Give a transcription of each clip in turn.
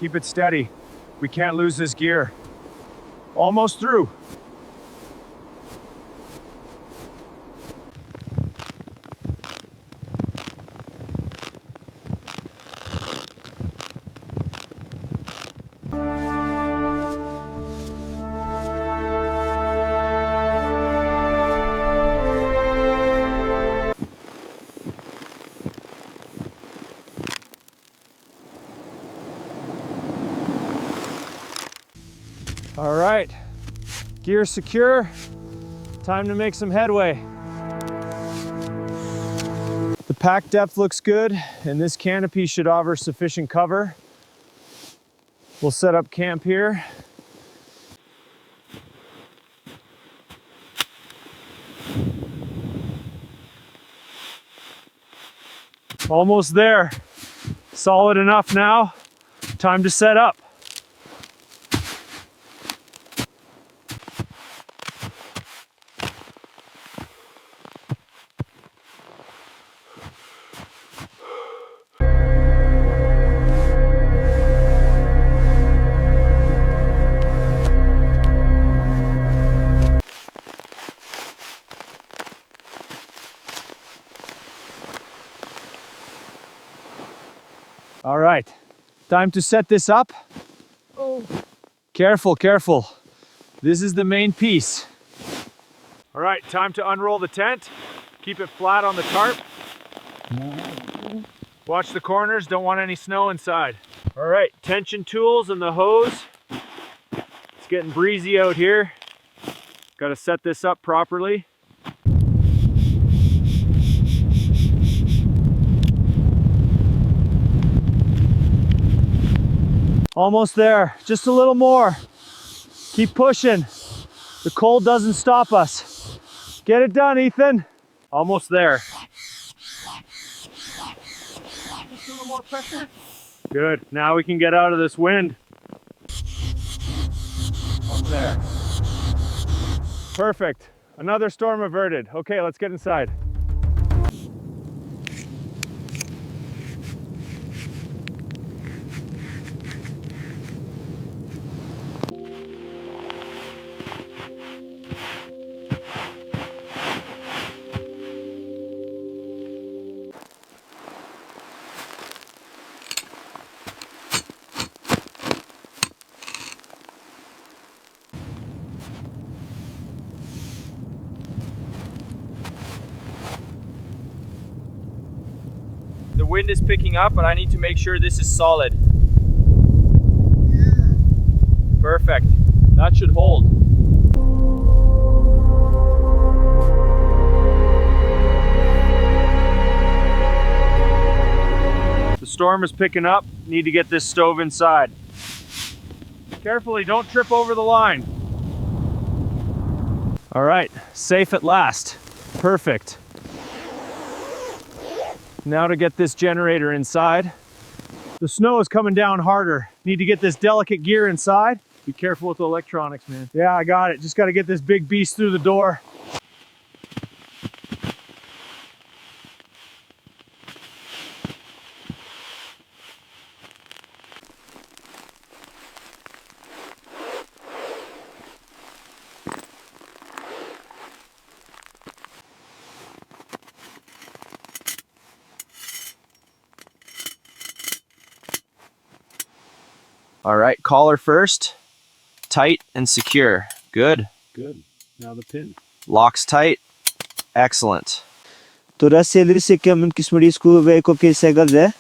Keep it steady. We can't lose this gear. Almost through. All right, gear secure. Time to make some headway. The pack depth looks good, and this canopy should offer sufficient cover. We'll set up camp here. Almost there. Solid enough now. Time to set up. All right, time to set this up. Oh. Careful, careful. This is the main piece. All right, time to unroll the tent. Keep it flat on the tarp. Watch the corners, don't want any snow inside. All right, tension tools and the hose. It's getting breezy out here. Got to set this up properly. Almost there, just a little more. Keep pushing. The cold doesn't stop us. Get it done, Ethan. Almost there. Just a little more pressure. Good, now we can get out of this wind. Up there. Perfect, another storm averted. Okay, let's get inside. The wind is picking up, but I need to make sure this is solid. Perfect. That should hold. The storm is picking up. Need to get this stove inside. Carefully, don't trip over the line. All right, safe at last. Perfect. Now to get this generator inside. The snow is coming down harder. Need to get this delicate gear inside. Be careful with the electronics, man. Yeah, I got it. Just got to get this big beast through the door. All right, collar first, tight and secure. Good. Good. Now the pin. Locks tight. Excellent. Tora seleri sekiam kismadi sku ve ko ke segal je.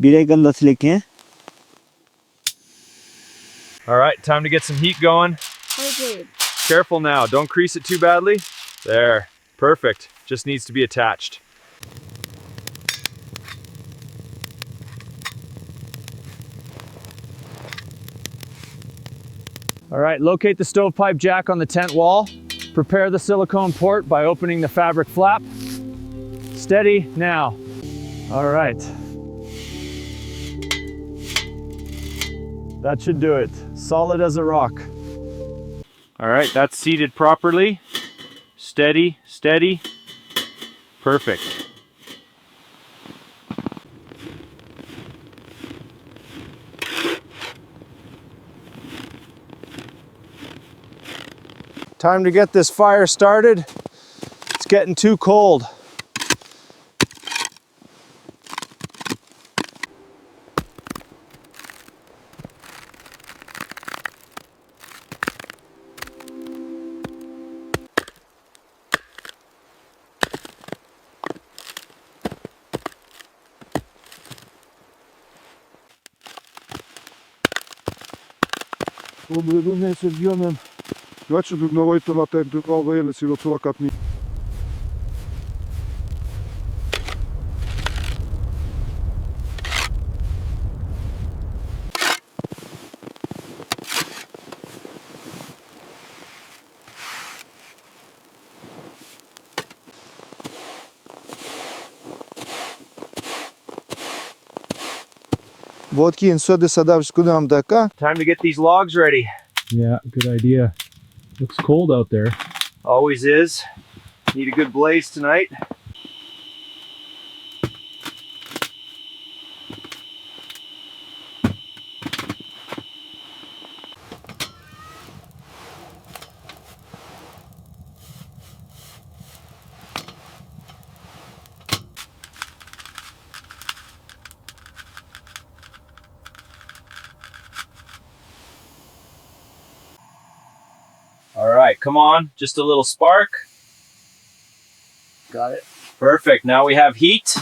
Biregal latleke. All right, time to get some heat going. Okay. Careful now, don't crease it too badly. There, perfect. Just needs to be attached. All right, locate the stovepipe jack on the tent wall. Prepare the silicone port by opening the fabric flap. Steady now. All right. That should do it. Solid as a rock. All right, that's seated properly. Steady, steady. Perfect. Time to get this fire started. It's getting too cold. Faccio di una volta la tempo nuova si lo trova capni. Водки инсоды садавш кудам дака. Time to get these logs ready. Yeah, good idea. Looks cold out there. Always is. Need a good blaze tonight. All right, come on, just a little spark. Got it. Perfect, now we have heat.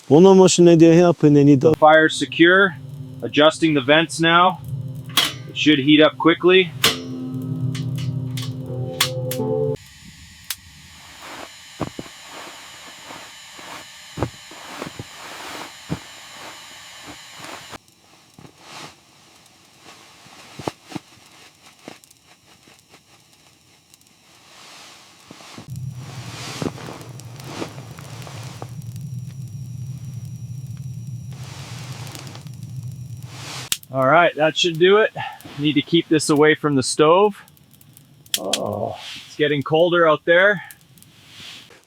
Ono машина де yapın The fire's secure. Adjusting the vents now. It should heat up quickly. All right, that should do it. Need to keep this away from the stove. Oh, it's getting colder out there.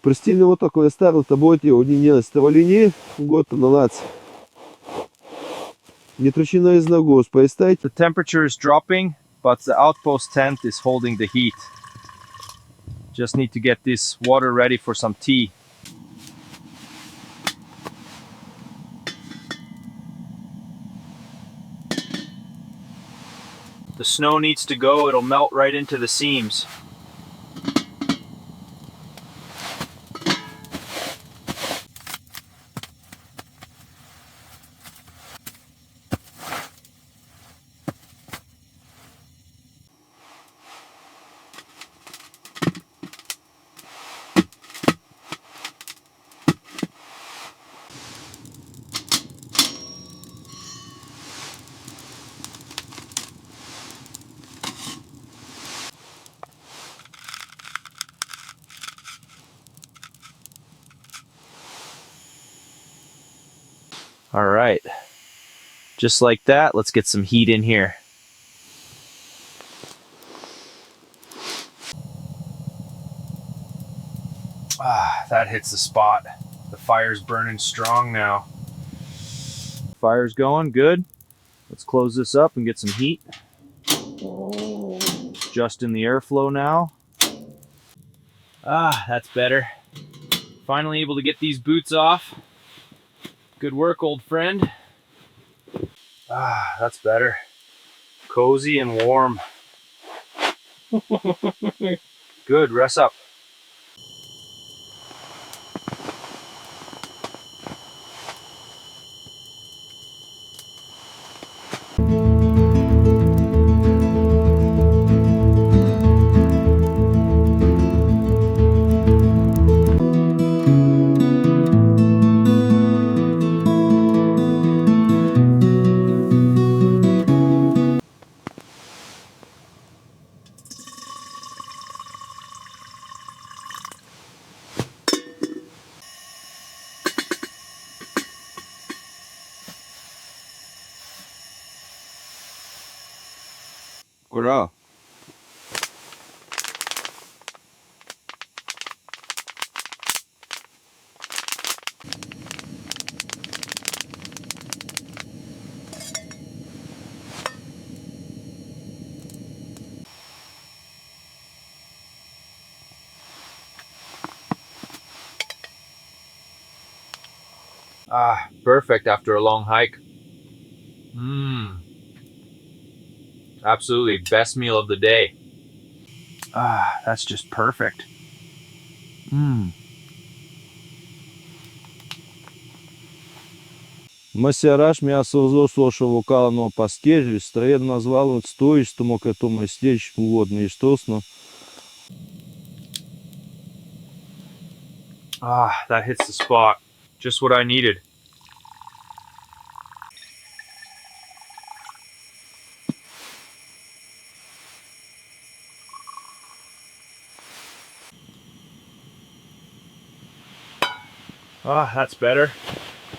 Пристильно вот такое ставил таботи одни ставление год на лац. Не трущина из ногу спайстать. The temperature is dropping, but the outpost tent is holding the heat. Just need to get this water ready for some tea. The snow needs to go, it'll melt right into the seams. All right, just like that, let's get some heat in here. Ah, that hits the spot. The fire's burning strong now. Fire's going, good. Let's close this up and get some heat. Just in the airflow now. Ah, that's better. Finally able to get these boots off. Good work, old friend. Ah, that's better. Cozy and warm. Good, rest up. Ура! Ah, perfect after a long hike. Mmm. Absolutely best meal of the day. Ah, that's just perfect. Mmm. Масяраш мясо сошово калано паскежи, строен назвал от стоиш, тумо като местеч водни штосно. Ah, that hits the spot. Just what I needed. Ah, that's better.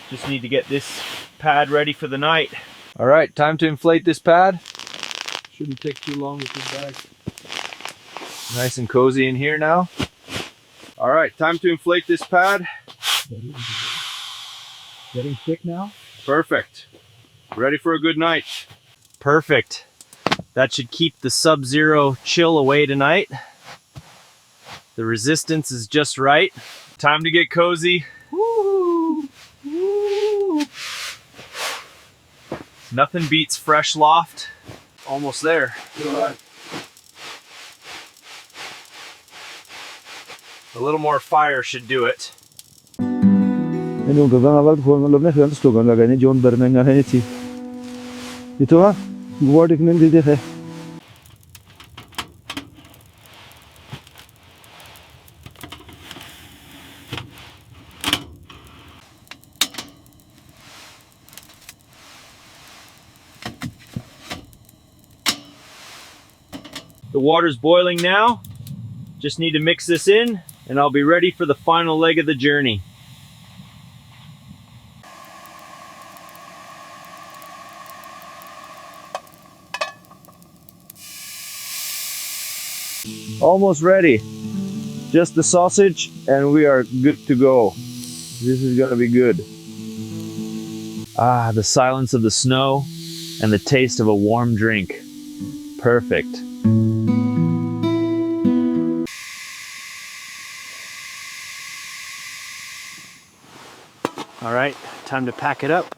Just need to get this pad ready for the night. All right, time to inflate this pad. Shouldn't take too long with this bag. Nice and cozy in here now. All right, time to inflate this pad. Getting thick now? Perfect. Ready for a good night. Perfect. That should keep the sub-zero chill away tonight. The resistance is just right. Time to get cozy. Woo! Woo! Nothing beats fresh loft. Almost there. A little more fire should do it. Eno gagang awal phone matlab na friends to gan lagane John Bernang hai thi. Ito ha, word iknen de hai. The water's boiling now. Just need to mix this in and I'll be ready for the final leg of the journey. Almost ready. Just the sausage and we are good to go. This is gonna be good. Ah, the silence of the snow and the taste of a warm drink. Perfect. All right, time to pack it up.